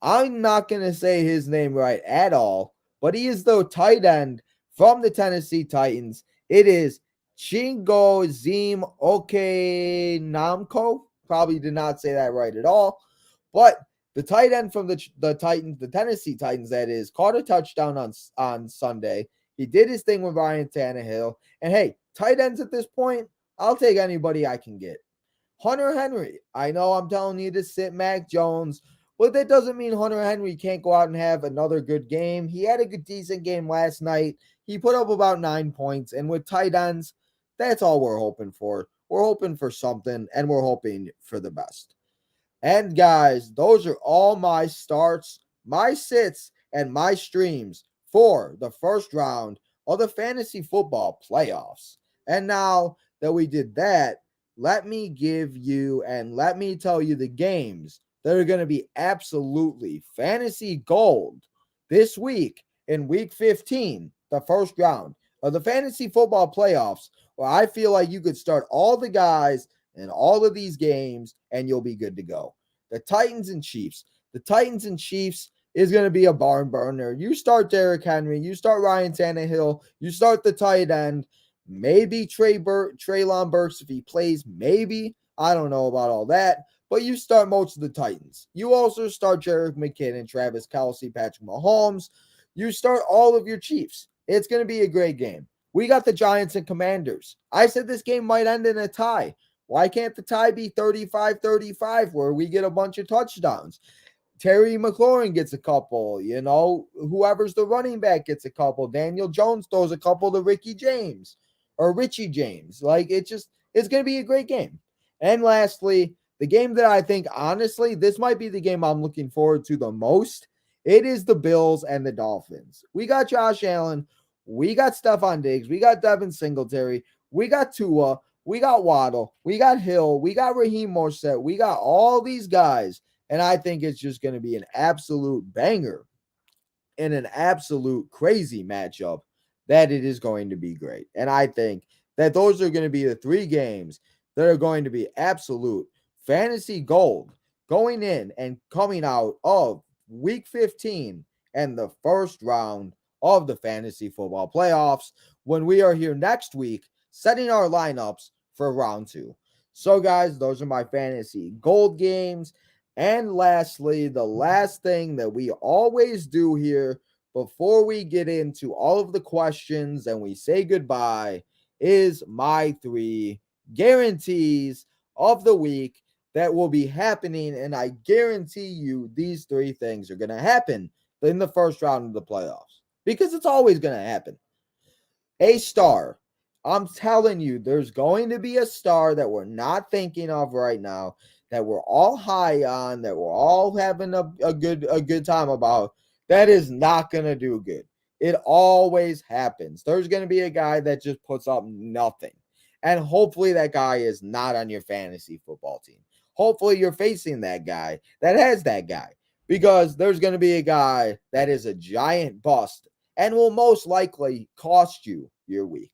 I'm not going to say his name right at all, but he is the tight end from the Tennessee Titans. It is Chingo Zim Okenamko. Probably did not say that right at all. But the tight end from the Titans, the Tennessee Titans, that is, caught a touchdown on Sunday. He did his thing with Ryan Tannehill. And hey, tight ends at this point, I'll take anybody I can get. Hunter Henry, I know I'm telling you to sit Mac Jones, but that doesn't mean Hunter Henry can't go out and have another good game. He had a decent game last night. He put up about 9 points. And with tight ends, that's all we're hoping for. We're hoping for something, and we're hoping for the best. And guys, those are all my starts, my sits, and my streams for the first round of the fantasy football playoffs. And now that we did that, let me give you and let me tell you the games that are going to be absolutely fantasy gold this week in week 15, the first round of the fantasy football playoffs, where I feel like you could start all the guys in all of these games and you'll be good to go. The Titans and Chiefs. The Titans and Chiefs is going to be a barn burner. You start Derrick Henry, you start Ryan Tannehill, you start the tight end, maybe Treylon Burks if he plays, maybe. I don't know about all that, but you start most of the Titans. You also start Jerick McKinnon, Travis Kelce, Patrick Mahomes. You start all of your Chiefs. It's going to be a great game. We got the Giants and Commanders. I said this game might end in a tie. Why can't the tie be 35-35 where we get a bunch of touchdowns? Terry McLaurin gets a couple, whoever's the running back gets a couple. Daniel Jones throws a couple to Richie James. Like, it's going to be a great game. And lastly, the game that I think, honestly, this might be the game I'm looking forward to the most. It is the Bills and the Dolphins. We got Josh Allen. We got Stephon Diggs. We got Devin Singletary. We got Tua. We got Waddle. We got Hill. We got Raheem Mostert. We got all these guys. And I think it's just going to be an absolute banger and an absolute crazy matchup that it is going to be great. And I think that those are going to be the three games that are going to be absolute fantasy gold going in and coming out of week 15 and the first round of the fantasy football playoffs when we are here next week setting our lineups for round 2. So guys, those are my fantasy gold games. And lastly, the last thing that we always do here before we get into all of the questions and we say goodbye is my 3 guarantees of the week that will be happening. And I guarantee you these 3 things are going to happen in the first round of the playoffs because it's always going to happen. A star. I'm telling you, there's going to be a star that we're not thinking of right now, that we're all high on, that we're all having a good time about, that is not going to do good. It always happens. There's going to be a guy that just puts up nothing. And hopefully that guy is not on your fantasy football team. Hopefully you're facing that guy that has that guy, because there's going to be a guy that is a giant bust and will most likely cost you your week.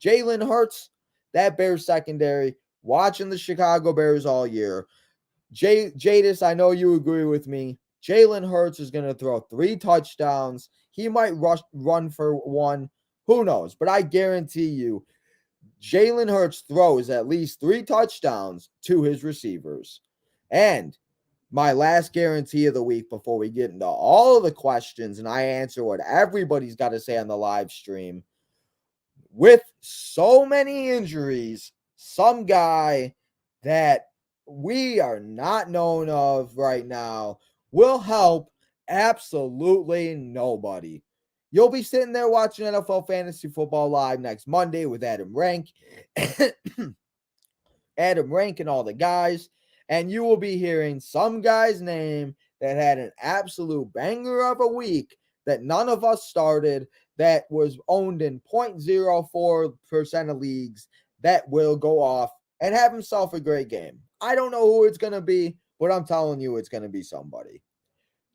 Jalen Hurts, that Bears secondary, watching the Chicago Bears all year. Jadis, I know you agree with me. Jalen Hurts is going to throw 3 touchdowns. He might run for 1. Who knows? But I guarantee you, Jalen Hurts throws at least 3 touchdowns to his receivers. And my last guarantee of the week before we get into all of the questions and I answer what everybody's got to say on the live stream. With so many injuries, some guy that we are not known of right now will help absolutely nobody. You'll be sitting there watching NFL Fantasy Football Live next Monday with Adam Rank, Adam Rank and all the guys, and you will be hearing some guy's name that had an absolute banger of a week that none of us started, that was owned in 0.04% of leagues, that will go off and have himself a great game. I don't know who it's going to be, but I'm telling you it's going to be somebody.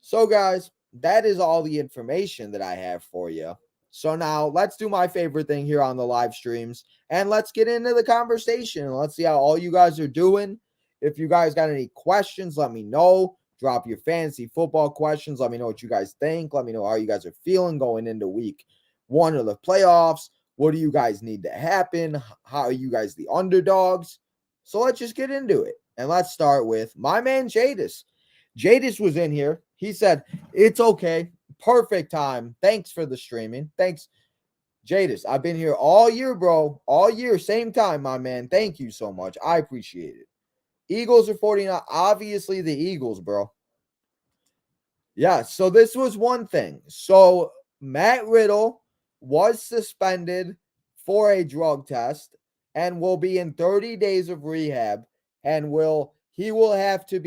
So, guys, that is all the information that I have for you. So now let's do my favorite thing here on the live streams, and let's get into the conversation. Let's see how all you guys are doing. If you guys got any questions, let me know. Drop your fantasy football questions. Let me know what you guys think. Let me know how you guys are feeling going into week 1 of the playoffs. What do you guys need to happen? How are you guys the underdogs? So let's just get into it. And let's start with my man Jadis. Jadis was in here. He said, it's okay. Perfect time. Thanks for the streaming. Thanks, Jadis. I've been here all year, bro. All year, same time, my man. Thank you so much. I appreciate it. Eagles are 49. Obviously, the Eagles, bro. Yeah, so this was one thing. So Matt Riddle was suspended for a drug test and will be in 30 days of rehab, and he will have to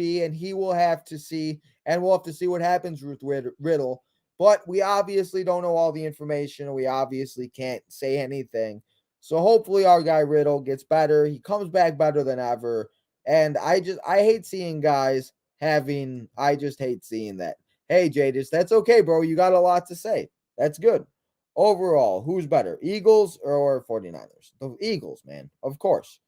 see, and we'll have to see what happens with Riddle. But we obviously don't know all the information. We obviously can't say anything. So hopefully our guy Riddle gets better. He comes back better than ever. And I hate seeing guys I just hate seeing that. Hey, Jadis, that's okay, bro. You got a lot to say. That's good. Overall, who's better, Eagles or 49ers? The Eagles, man, of course.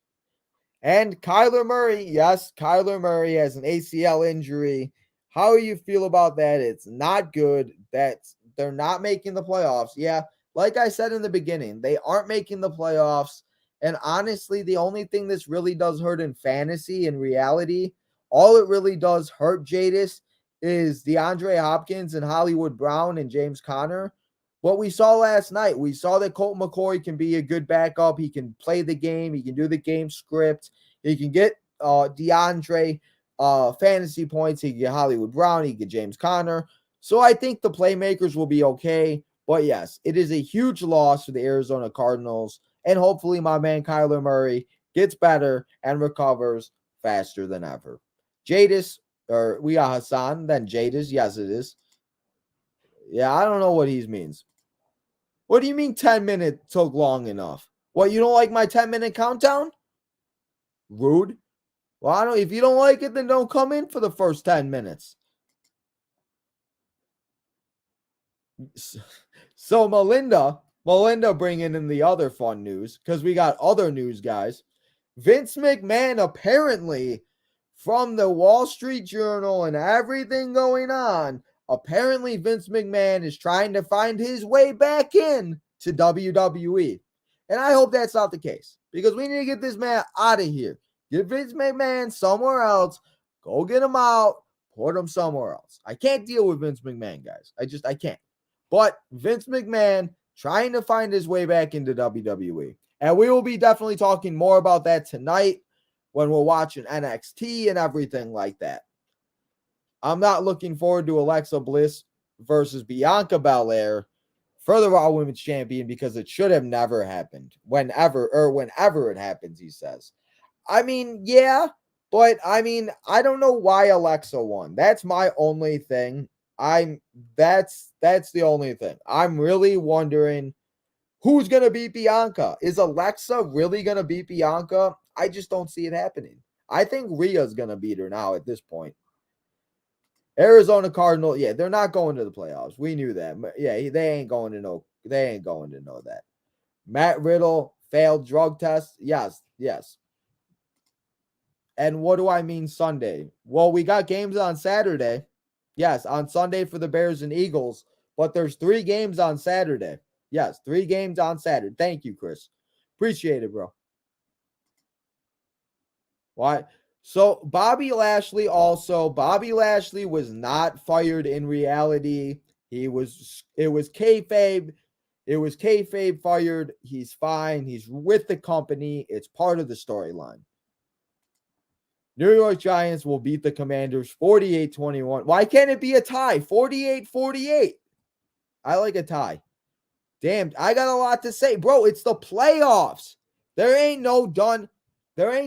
And Kyler Murray, yes, Kyler Murray has an ACL injury. How do you feel about that? It's not good. They're not making the playoffs. Yeah, like I said in the beginning, they aren't making the playoffs. And honestly, the only thing this really does hurt in fantasy, in reality, all it really does hurt Jadis is DeAndre Hopkins and Hollywood Brown and James Conner. What we saw last night, we saw that Colt McCoy can be a good backup. He can play the game. He can do the game script. He can get DeAndre fantasy points. He can get Hollywood Brown. He can get James Conner. So I think the playmakers will be okay. But yes, it is a huge loss for the Arizona Cardinals. And hopefully my man Kyler Murray gets better and recovers faster than ever. Jadis, or we got Hassan, then Jadis. Yes, it is. Yeah, I don't know what he means. What do you mean 10 minutes took long enough? What, you don't like my 10-minute countdown? Rude. Well, if you don't like it, then don't come in for the first 10 minutes. So Melinda bringing in the other fun news, because we got other news, guys. Vince McMahon, apparently, from the Wall Street Journal and everything going on, apparently Vince McMahon is trying to find his way back in to WWE. And I hope that's not the case, because we need to get this man out of here. Get Vince McMahon somewhere else. Go get him out. Put him somewhere else. I can't deal with Vince McMahon, guys. I can't. But Vince McMahon trying to find his way back into WWE. And we will be definitely talking more about that tonight when we're watching NXT and everything like that. I'm not looking forward to Alexa Bliss versus Bianca Belair for the Raw Women's Champion, because it should have never happened. Whenever it happens, he says. I mean, yeah, but I mean, I don't know why Alexa won. That's my only thing. That's the only thing. I'm really wondering who's going to beat Bianca. Is Alexa really going to beat Bianca? I just don't see it happening. I think Rhea's going to beat her now at this point. Arizona Cardinals, yeah, they're not going to the playoffs. We knew that. Yeah, they ain't going to know that. Matt Riddle failed drug test. Yes. And what do I mean Sunday? Well, we got games on Saturday. Yes, on Sunday for the Bears and Eagles, but there's 3 games on Saturday. Yes, 3 games on Saturday. Thank you, Chris. Appreciate it, bro. Why? So Bobby Lashley was not fired in reality. It was kayfabe. It was kayfabe fired. He's fine. He's with the company. It's part of the storyline. New York Giants will beat the Commanders 48-21. Why can't it be a tie? 48-48. I like a tie. Damn, I got a lot to say. Bro, it's the playoffs. There ain't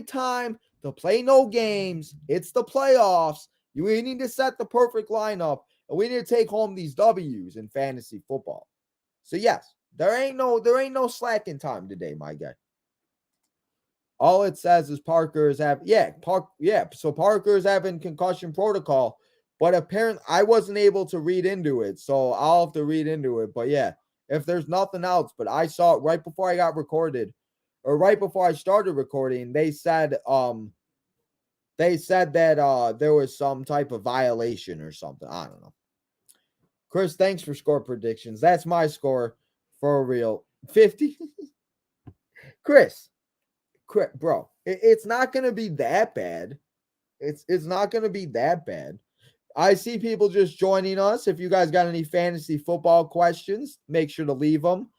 time to play no games. It's the playoffs. We need to set the perfect lineup, and we need to take home these W's in fantasy football. So yes, there ain't no slacking time today, my guy. All it says is Parker is having so Parker is having concussion protocol, but apparently I wasn't able to read into it, so I'll have to read into it. But yeah, if there's nothing else, but I saw it right before I got recorded, or right before I started recording, they said that there was some type of violation or something. I don't know. Chris, thanks for score predictions. That's my score for real. 50. Chris, bro, it's not gonna be that bad. It's not gonna be that bad. I see people just joining us. If you guys got any fantasy football questions, make sure to leave them.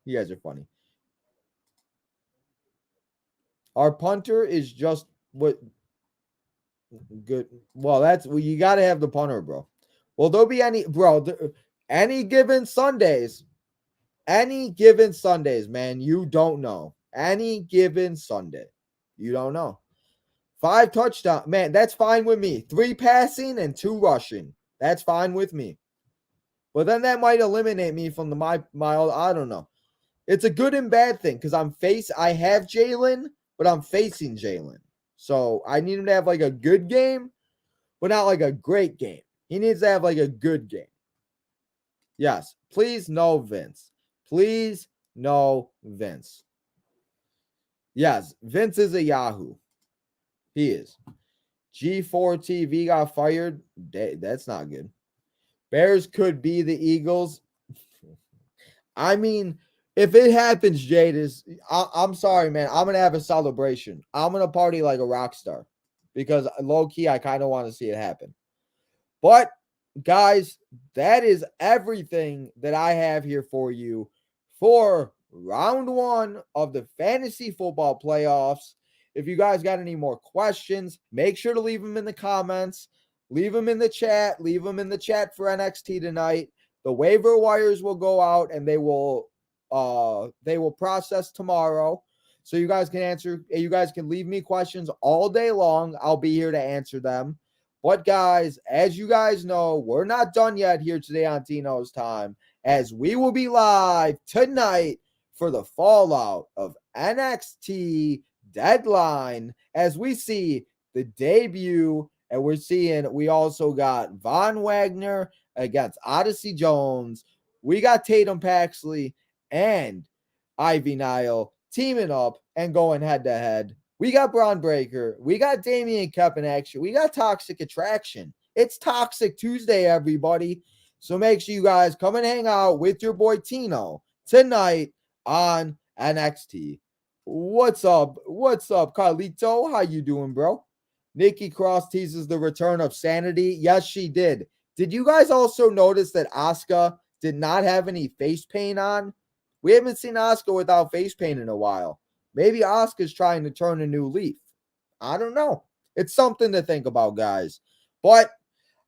You guys are funny. Our punter is just what good. Well, you got to have the punter, bro. Will there be any given Sundays? Any given Sundays, man, you don't know. Any given Sunday, you don't know. 5 touchdowns, man, that's fine with me. 3 passing and 2 rushing. That's fine with me. But then that might eliminate me from my I don't know. It's a good and bad thing because I have Jalen, but I'm facing Jalen. So I need him to have like a good game, but not like a great game. He needs to have like a good game. Yes, please no Vince. Please no Vince. Yes, Vince is a Yahoo. He is. G4 TV got fired. That's not good. Bears could be the Eagles. I mean, if it happens, Jade, I'm sorry, man. I'm going to have a celebration. I'm going to party like a rock star because low-key, I kind of want to see it happen. But, guys, that is everything that I have here for you for round 1 of the fantasy football playoffs. If you guys got any more questions, make sure to leave them in the comments. Leave them in the chat. Leave them in the chat for NXT tonight. The waiver wires will go out and they will process tomorrow. So you guys can leave me questions all day long. I'll be here to answer them. But guys, as you guys know, we're not done yet here today on Tino's Time, as we will be live tonight for the fallout of NXT Deadline, as we see the debut, and we also got Von Wagner against Odyssey Jones. We got Tatum Paxley and Ivy Nile teaming up and going head to head. We got Braun Breaker. We got Damian Cup in action. We got Toxic Attraction. It's Toxic Tuesday, everybody. So make sure you guys come and hang out with your boy Tino tonight on NXT. What's up? What's up, Carlito? How you doing, bro? Nikki Cross teases the return of Sanity. Yes, she did. Did you guys also notice that Asuka did not have any face paint on? We haven't seen Asuka without face paint in a while. Maybe Asuka's trying to turn a new leaf. I don't know. It's something to think about, guys. But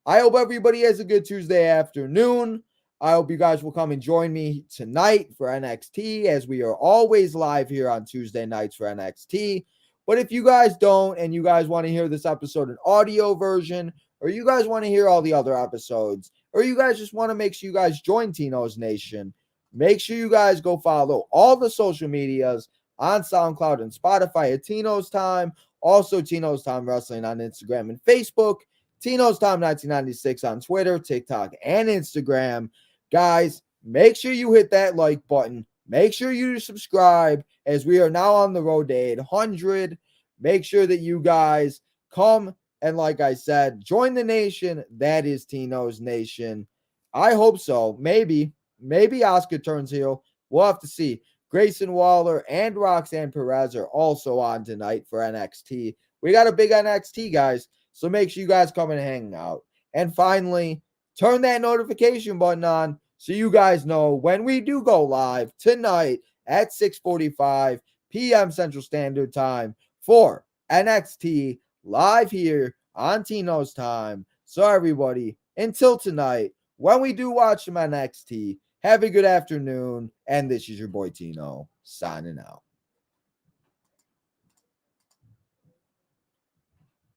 I hope everybody has a good Tuesday afternoon. I hope you guys will come and join me tonight for NXT, as we are always live here on Tuesday nights for NXT. But if you guys don't and you guys want to hear this episode in audio version, or you guys want to hear all the other episodes, or you guys just want to make sure you guys join Tino's Nation, make sure you guys go follow all the social medias on SoundCloud and Spotify at Tino's Time. Also, Tino's Time Wrestling on Instagram and Facebook. Tino's Time 1996 on Twitter, TikTok, and Instagram. Guys, make sure you hit that like button. Make sure you subscribe, as we are now on the road to 800. Make sure that you guys come and, like I said, join the nation. That is Tino's Nation. I hope so. Maybe Asuka turns heel. We'll have to see. Grayson Waller and Roxanne Perez are also on tonight for NXT. We got a big NXT, guys. So make sure you guys come and hang out. And finally, turn that notification button on so you guys know when we do go live tonight at 6:45 p.m. Central Standard Time for NXT live here on Tino's Time. So everybody, until tonight, when we do watch some NXT, have a good afternoon. And this is your boy Tino signing out.